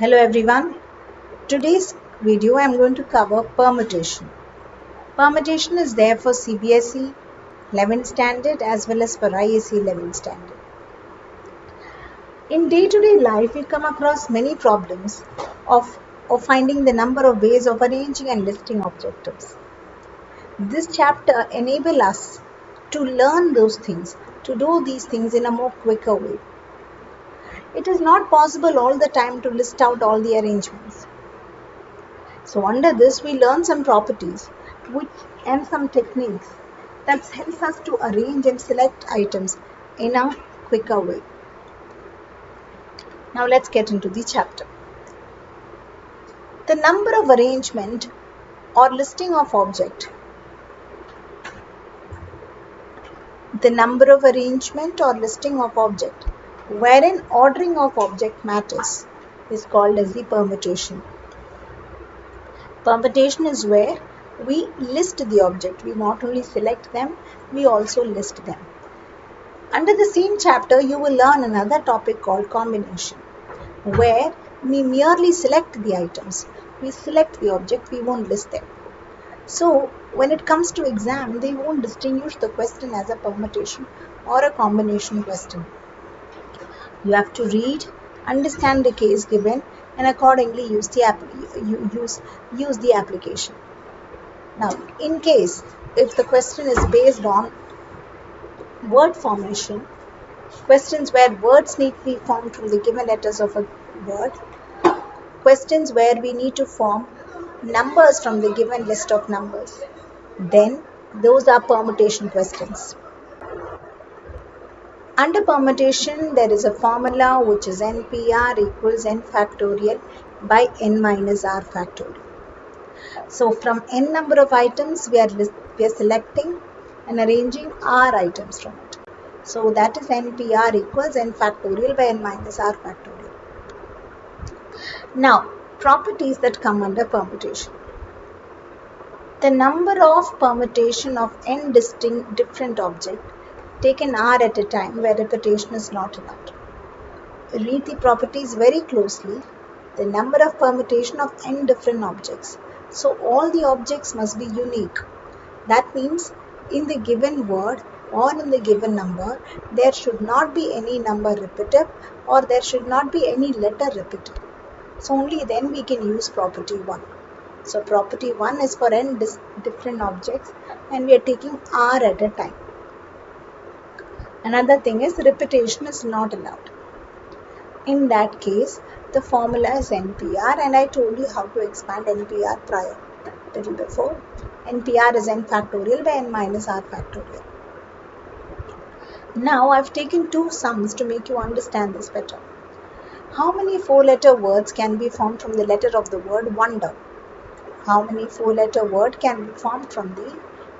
Hello everyone. Today's video I am going to cover permutation. Permutation is there for CBSE 11 standard as well as for ISC 11 standard. In day-to-day life we come across many problems of finding the number of ways of arranging and listing objectives. This chapter enables us to learn those things, to do these things in a more quicker way. It is not possible all the time to list out all the arrangements. So under this we learn some properties and some techniques that helps us to arrange and select items in a quicker way. Now let's get into the chapter. The number of arrangement or listing of object. The number of arrangement or listing of object wherein ordering of object matters is called as the permutation. Permutation is where we list the object. We not only select them, we also list them. Under the same chapter, you will learn another topic called combination, where we merely select the items. We select the object, we won't list them. So, when it comes to exam, they won't distinguish the question as a permutation or a combination question. You have to read, understand the case given, and accordingly use the application. Now, in case if the question is based on word formation, questions where words need to be formed from the given letters of a word, questions where we need to form numbers from the given list of numbers, then those are permutation questions. Under permutation, there is a formula which is NPR equals n factorial by n minus r factorial. So from n number of items, we are selecting and arranging r items from it. So that is NPR equals n factorial by n minus r factorial. Now, properties that come under permutation. The number of permutation of n distinct different objects taken r at a time where repetition is not allowed. Read the properties very closely. The number of permutation of n different objects. So all the objects must be unique. That means in the given word or in the given number, there should not be any number repetitive or there should not be any letter repetitive. So only then we can use property 1. So property 1 is for n different objects and we are taking r at a time. Another thing is repetition is not allowed. In that case, the formula is NPR, and I told you how to expand NPR prior, little before. NPR is n factorial by n minus r factorial. Now I've taken two sums to make you understand this better. How many 4-letter words can be formed from the letter of the word wonder? How many 4-letter word can be formed from the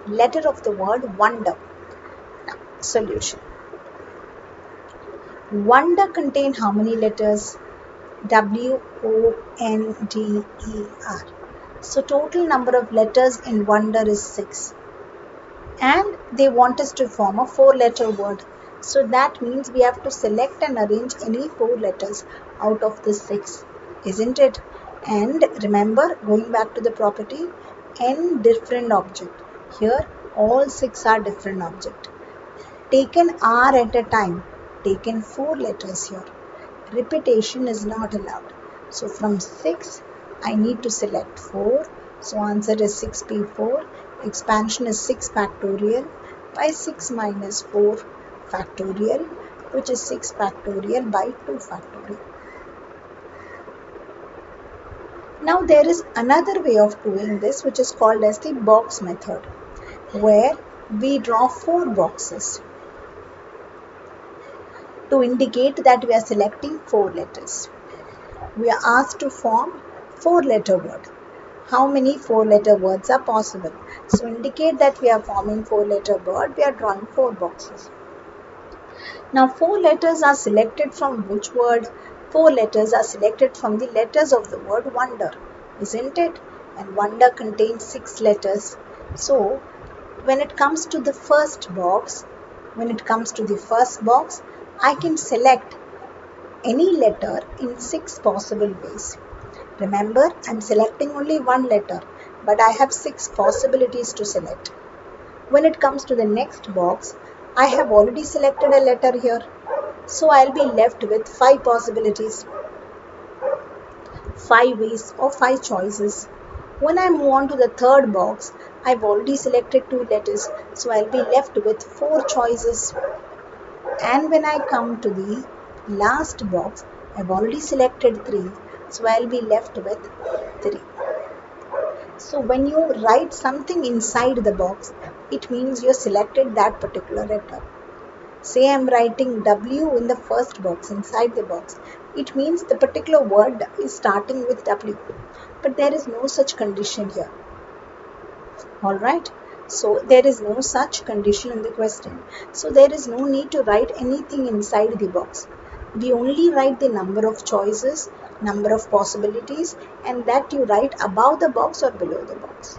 letter of the word wonder? Now, solution. Wonder contain how many letters? W-O-N-D-E-R. So total number of letters in wonder is 6. And they want us to form a 4-letter word. So that means we have to select and arrange any 4 letters out of the 6. Isn't it? And remember, going back to the property, n different object. Here all 6 are different object. Taken r at a time. Taken 4 letters here. Repetition is not allowed. So from 6, I need to select 4. So answer is 6p4. Expansion is 6 factorial by 6 minus 4 factorial, which is 6 factorial by 2 factorial. Now there is another way of doing this, which is called as the box method, where we draw 4 boxes to indicate that we are selecting 4 letters. We are asked to form 4-letter word. How many 4-letter words are possible? So indicate that we are forming 4-letter word, we are drawing 4 boxes. Now 4 letters are selected from which word? 4 letters are selected from the letters of the word wonder, isn't it? And wonder contains 6 letters. So when it comes to the first box, I can select any letter in 6 possible ways. Remember, I'm selecting only one letter, but I have 6 possibilities to select. When it comes to the next box, I have already selected a letter here, so I'll be left with 5 possibilities, 5 ways or 5 choices. When I move on to the third box, I've already selected 2 letters, so I'll be left with 4 choices. And when I come to the last box, I've already selected 3, so I'll be left with 3. So when you write something inside the box, it means you selected that particular letter. Say I'm writing W in the first box, inside the box. It means the particular word is starting with W. But there is no such condition here. Alright. So there is no such condition in the question. So there is no need to write anything inside the box. We only write the number of choices, number of possibilities, and that you write above the box or below the box.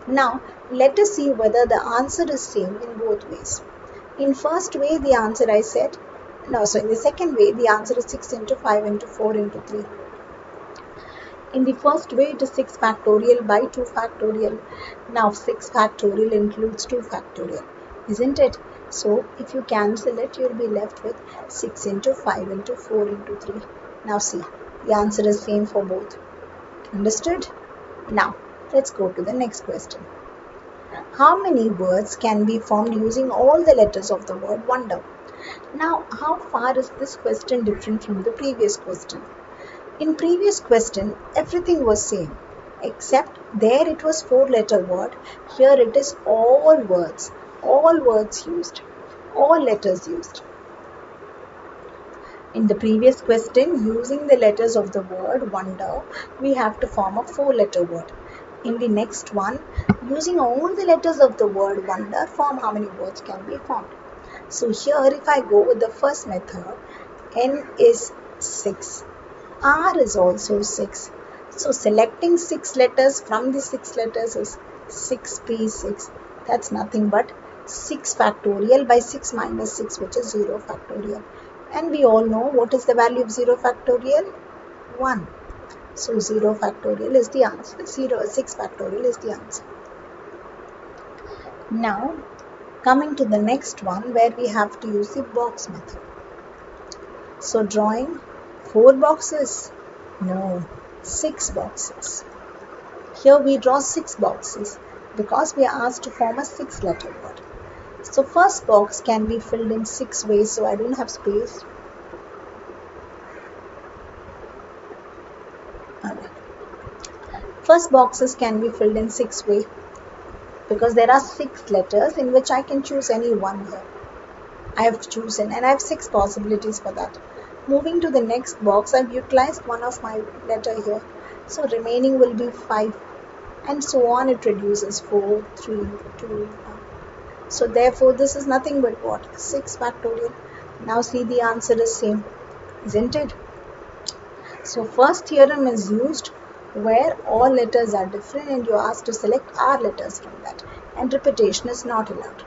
Now let us see whether the answer is same in both ways. In first way the answer I said, in the second way the answer is 6 into 5 into 4 into 3. In the first way, it is 6 factorial by 2 factorial. Now 6 factorial includes 2 factorial, isn't it? So if you cancel it, you will be left with 6 into 5 into 4 into 3. Now see, the answer is same for both. Understood? Now let's go to the next question. How many words can be formed using all the letters of the word wonder? Now, how far is this question different from the previous question? In previous question, everything was same, except there it was 4-letter word. Here it is all words used, all letters used. In the previous question, using the letters of the word wonder, we have to form a 4-letter word. In the next one, using all the letters of the word wonder, form how many words can be formed. So here if I go with the first method, N is 6. R is also 6. So selecting 6 letters from the 6 letters is 6p6. That's nothing but 6 factorial by 6 minus 6, which is 0 factorial. And we all know what is the value of 0 factorial? 1. So 0 factorial is the answer. 6 factorial is the answer. Now coming to the next one where we have to use the box method. So drawing 4 boxes? No, 6 boxes. Here we draw 6 boxes because we are asked to form a 6-letter word. So first box can be filled in 6 ways, so I don't have space. First boxes can be filled in 6 ways because there are 6 letters in which I can choose any one here. I have chosen and I have 6 possibilities for that. Moving to the next box, I have utilized one of my letter here. So remaining will be 5 and so on. It reduces 4, 3, 2, 1. So therefore this is nothing but what? 6 factorial. Now see, the answer is same, isn't it? So first theorem is used where all letters are different and you are asked to select R letters from that, and repetition is not allowed.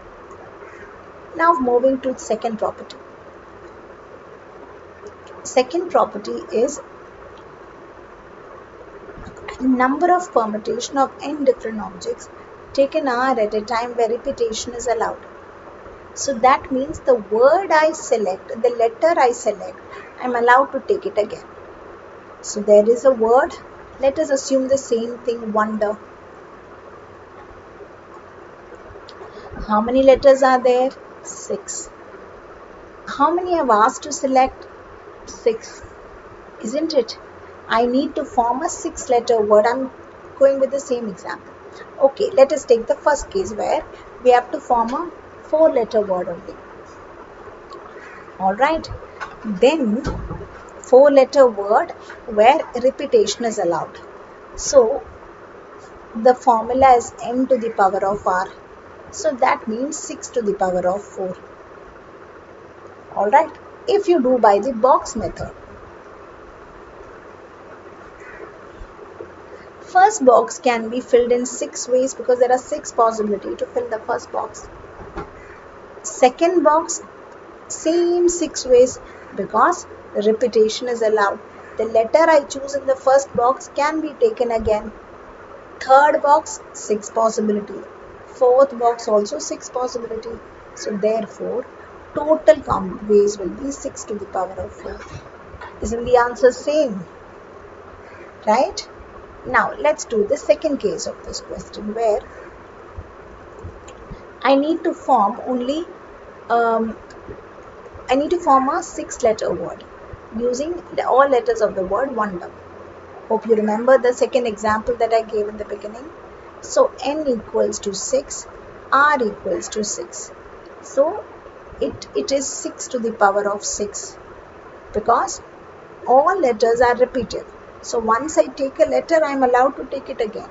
Now moving to second property. Second property is number of permutation of n different objects taken R at a time where repetition is allowed. So that means the word I select, the letter I select, I am allowed to take it again. So there is a word, let us assume the same thing, wonder. How many letters are there? 6. How many I have asked to select? 6. Isn't it? I need to form a 6-letter word. I am going with the same example. Okay, let us take the first case where we have to form a 4-letter word only. Alright. Then 4-letter word where repetition is allowed. So the formula is n to the power of r. So that means 6 to the power of 4. Alright. If you do by the box method. First box can be filled in 6 ways because there are 6 possibilities to fill the first box. Second box, same 6 ways because repetition is allowed. The letter I choose in the first box can be taken again. Third box, 6 possibility. Fourth box also 6 possibility. So therefore, total count ways will be 6 to the power of 4. Isn't the answer same? Right? Now let's do the second case of this question, where I need to form um, a 6-letter word using all letters of the word wonder. Hope you remember the second example that I gave in the beginning. So n equals to 6, r equals to 6. So it is 6 to the power of 6 because all letters are repeated. So once I take a letter, I am allowed to take it again.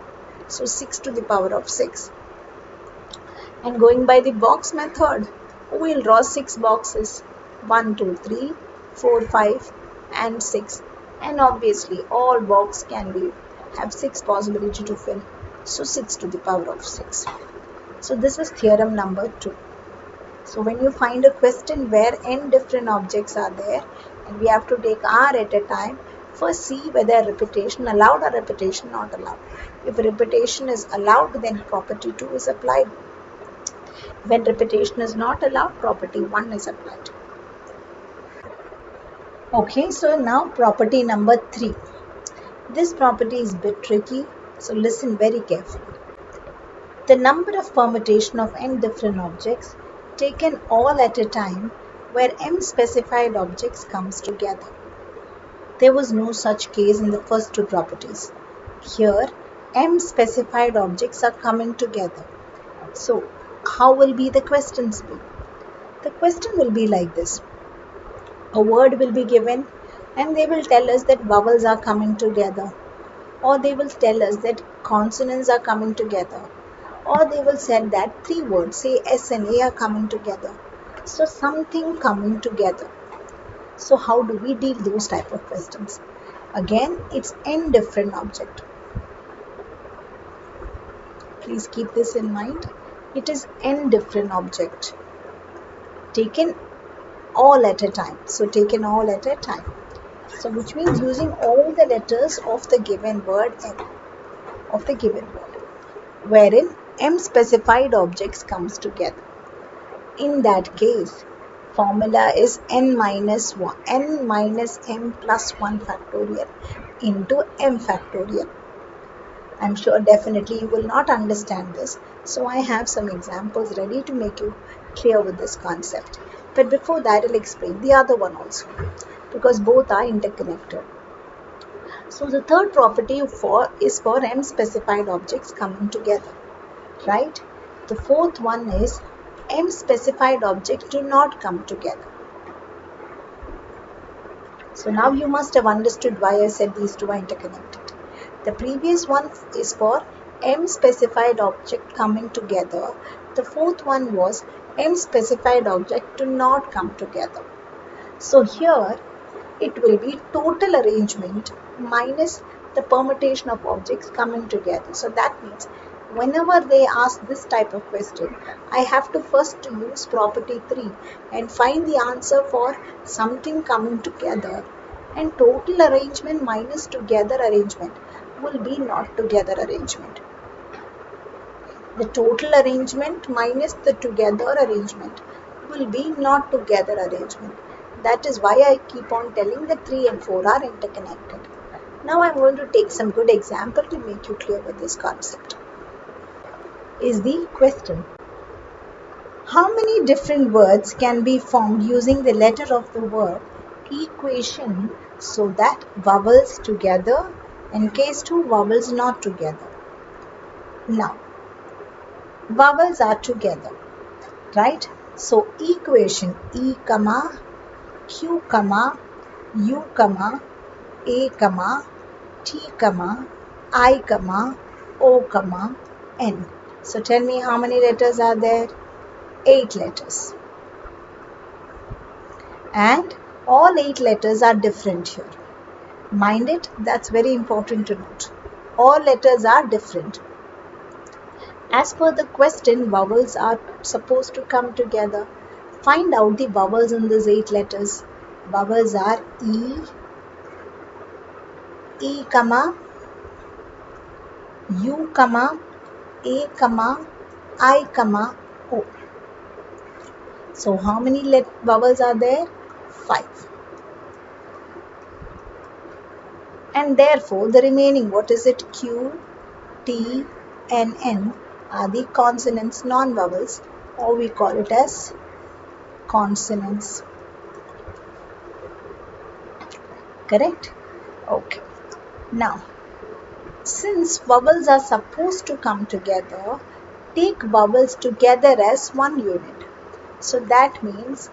So 6 to the power of 6. And going by the box method, we will draw 6 boxes. 1, 2, 3, 4, 5 and 6. And obviously all box can have 6 possibility to fill. So 6 to the power of 6. So this is theorem number 2. So when you find a question where n different objects are there and we have to take r at a time, first see whether repetition allowed or repetition not allowed. If repetition is allowed, then property 2 is applied. When repetition is not allowed, property 1 is applied. Okay, so now property number 3. This property is a bit tricky, so listen very carefully. The number of permutation of n different objects taken all at a time where m specified objects comes together. There was no such case in the first two properties. Here, m specified objects are coming together. So, how will be the questions be? The question will be like this. A word will be given and they will tell us that vowels are coming together, or they will tell us that consonants are coming together, or they will say that 3 words, say S and A, are coming together. So something coming together. So how do we deal those type of questions? Again, it's n different object. Please keep this in mind. It is n different object taken all at a time. So taken all at a time. So which means using all the letters of the given word n, wherein m specified objects comes together. In that case, formula is n minus m plus 1 factorial into m factorial. I'm sure definitely you will not understand this, so I have some examples ready to make you clear with this concept. But before that, I'll explain the other one also, because both are interconnected. So the third property is for m specified objects coming together, right? The fourth one is m specified objects do not come together. So now you must have understood why I said these two are interconnected. The previous one is for m specified object coming together. The fourth one was m specified object do not come together. So here it will be total arrangement minus the permutation of objects coming together. So that means whenever they ask this type of question, I have to first use property 3 and find the answer for something coming together, and total arrangement minus together arrangement will be not together arrangement. The total arrangement minus the together arrangement will be not together arrangement. That is why I keep on telling that 3 and 4 are interconnected. Now I am going to take some good example to make you clear with this concept. Is the question. How many different words can be formed using the letter of the word equation so that vowels together and case 2 vowels not together? Now, vowels are together, right? So equation E, Q, U, A, T, I, O, N. So tell me how many letters are there? 8 letters. And all 8 letters are different here. Mind it, that's very important to note. All letters are different. As per the question, vowels are supposed to come together. Find out the vowels in these 8 letters. Vowels are E, comma, U, comma, A, comma, I, comma, O. So how many vowels are there? 5. And therefore the remaining, what is it? Q, T, and N are the consonants, non-vowels, or we call it as consonants. Correct? Okay. Now, since vowels are supposed to come together, take vowels together as one unit. So that means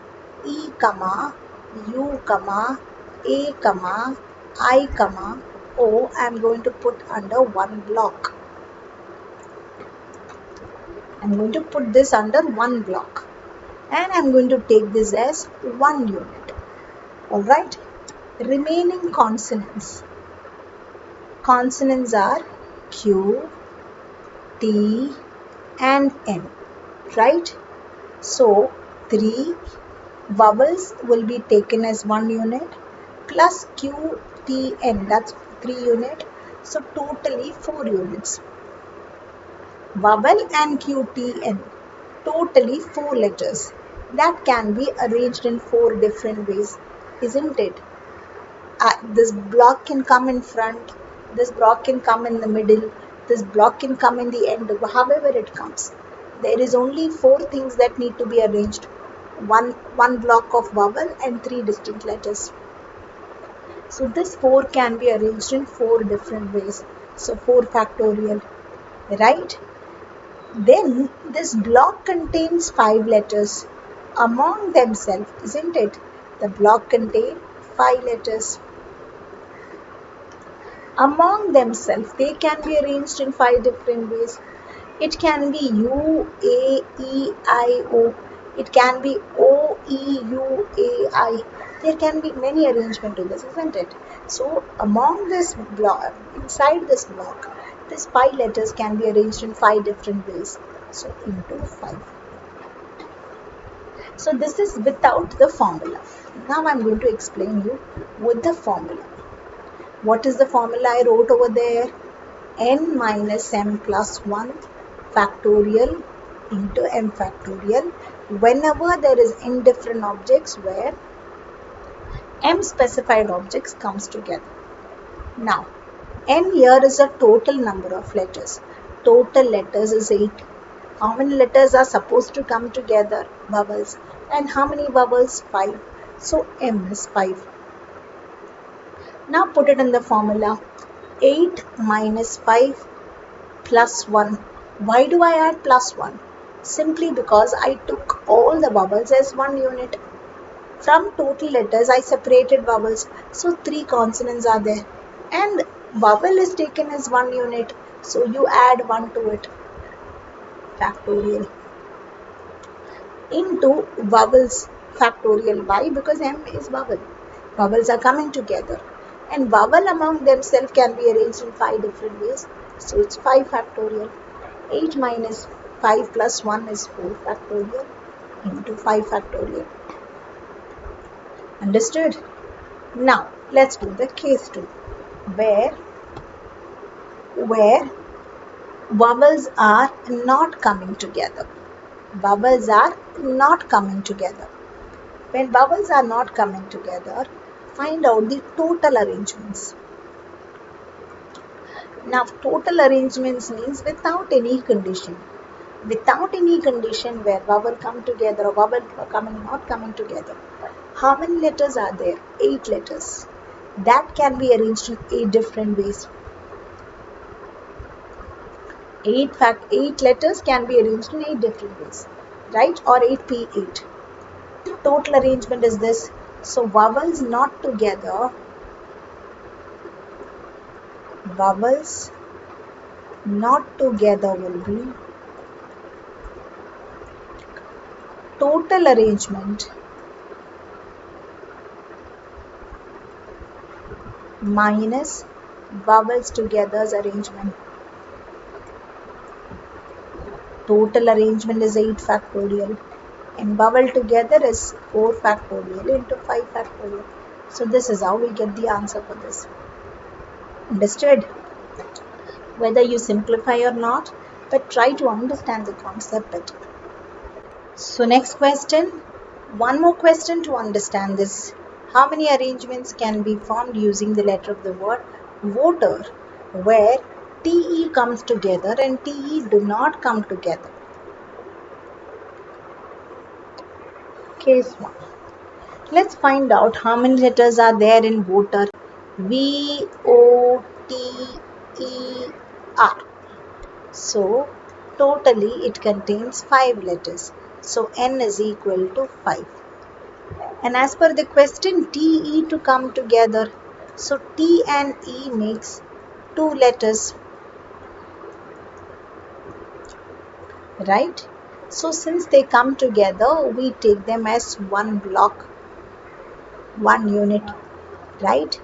E, comma, U, comma, A, comma, I, comma, O, I am going to put under one block. I am going to put this under one block. And I am going to take this as one unit. Alright. Remaining consonants. Consonants are Q, T, and N. Right? So 3 vowels will be taken as one unit plus Q, T, N, that's 3 unit. So totally 4 units. Vowel and Q, T, N, totally 4 letters. That can be arranged in 4 different ways, isn't it? This block can come in front, this block can come in the middle, this block can come in the end, however it comes. There is only 4 things that need to be arranged. One block of vowel and 3 distinct letters. So this 4 can be arranged in 4 different ways. So 4 factorial, right? Then this block contains 5 letters among themselves, isn't it? The block contains 5 letters. Among themselves, they can be arranged in 5 different ways. It can be U, A, E, I, O. It can be O, E, U, A, I. There can be many arrangements to this, isn't it? So among this block, inside this block, these 5 letters can be arranged in 5 different ways. So into 5. So this is without the formula. Now I'm going to explain you with the formula. What is the formula I wrote over there? N minus m plus 1 factorial into m factorial whenever there is indifferent objects where m specified objects comes together. Now, n here is a total number of letters. Total letters is 8. How many letters are supposed to come together? Vowels. And how many vowels? 5. So m is 5. Now put it in the formula. 8 minus 5 plus 1. Why do I add plus 1? Simply because I took all the vowels as one unit. From total letters, I separated vowels. So 3 consonants are there. And vowel is taken as one unit. So you add 1 to it. Factorial. Into vowels factorial. Why? Because m is vowel. Vowels are coming together. And vowel among themselves can be arranged in 5 different ways. So it's 5 factorial. 8 minus 5 plus 1 is 4 factorial into 5 factorial. Understood? Now, let's do the case 2 where vowels are not coming together. Vowels are not coming together. When vowels are not coming together, find out the total arrangements. Now, total arrangements means without any condition. Without any condition where vowel come together or vowel not coming together. How many letters are there? 8 letters. That can be arranged in 8 different ways. 8 letters can be arranged in 8 different ways. Right? Or 8p8. Total arrangement is this. So vowels not together. Vowels not together will be total arrangement minus vowels together's arrangement. Total arrangement is 8 factorial. and vowel together is 4 factorial into 5 factorial. So this is how we get the answer for this. Understood? Whether you simplify or not, but try to understand the concept better. So next question, one more question to understand this. How many arrangements can be formed using the letter of the word voter where TE comes together and TE do not come together? Case 1. Let's find out how many letters are there in voter. VOTER. So totally it contains 5 letters. So N is equal to 5. And as per the question, TE to come together. So T and E makes 2 letters. Right? So since they come together, we take them as one block, one unit. Right?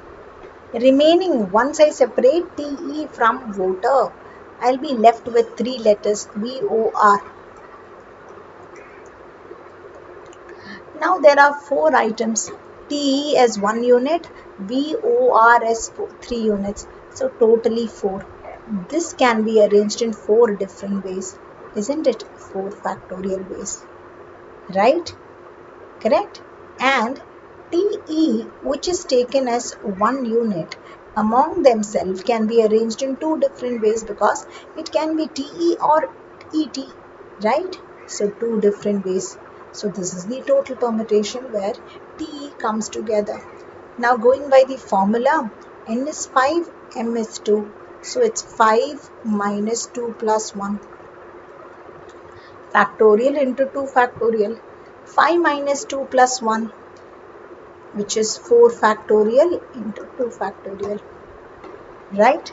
Remaining, once I separate TE from voter, I'll be left with 3 letters, VOR. Now there are 4 items, TE as 1 unit, VOR as 3 units, so totally 4. This can be arranged in 4 different ways, isn't it? 4 factorial ways, right? Correct? And TE, which is taken as 1 unit, among themselves can be arranged in 2 different ways because it can be TE or ET, right? So 2 different ways. So this is the total permutation where TE comes together. Now going by the formula, N is 5, M is 2. So it's 5 minus 2 plus 1. Factorial into 2 factorial. 5 minus 2 plus 1, which is 4 factorial into 2 factorial. Right?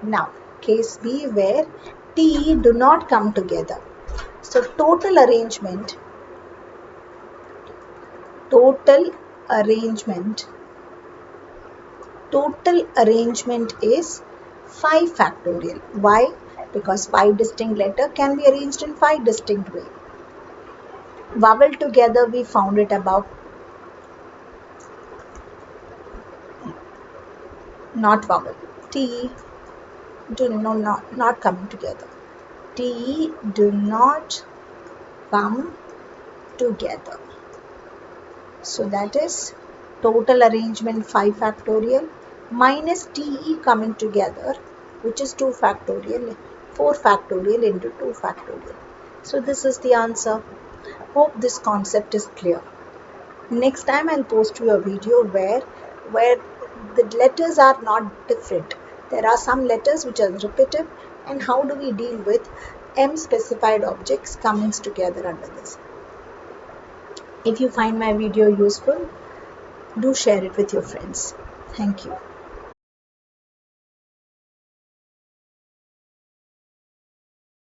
Now, case B where T do not come together. So total arrangement is 5 factorial. Why? Because 5 distinct letters can be arranged in 5 distinct ways. Vowel together, we found it above. Not vowel. T do not coming together. T do not come together. So that is total arrangement 5 factorial minus TE coming together, which is 2 factorial, 4 factorial into 2 factorial. So this is the answer. Hope this concept is clear. Next time I'll post you a video where the letters are not different. There are some letters which are repetitive, and how do we deal with M specified objects coming together under this. If you find my video useful, do share it with your friends. Thank you.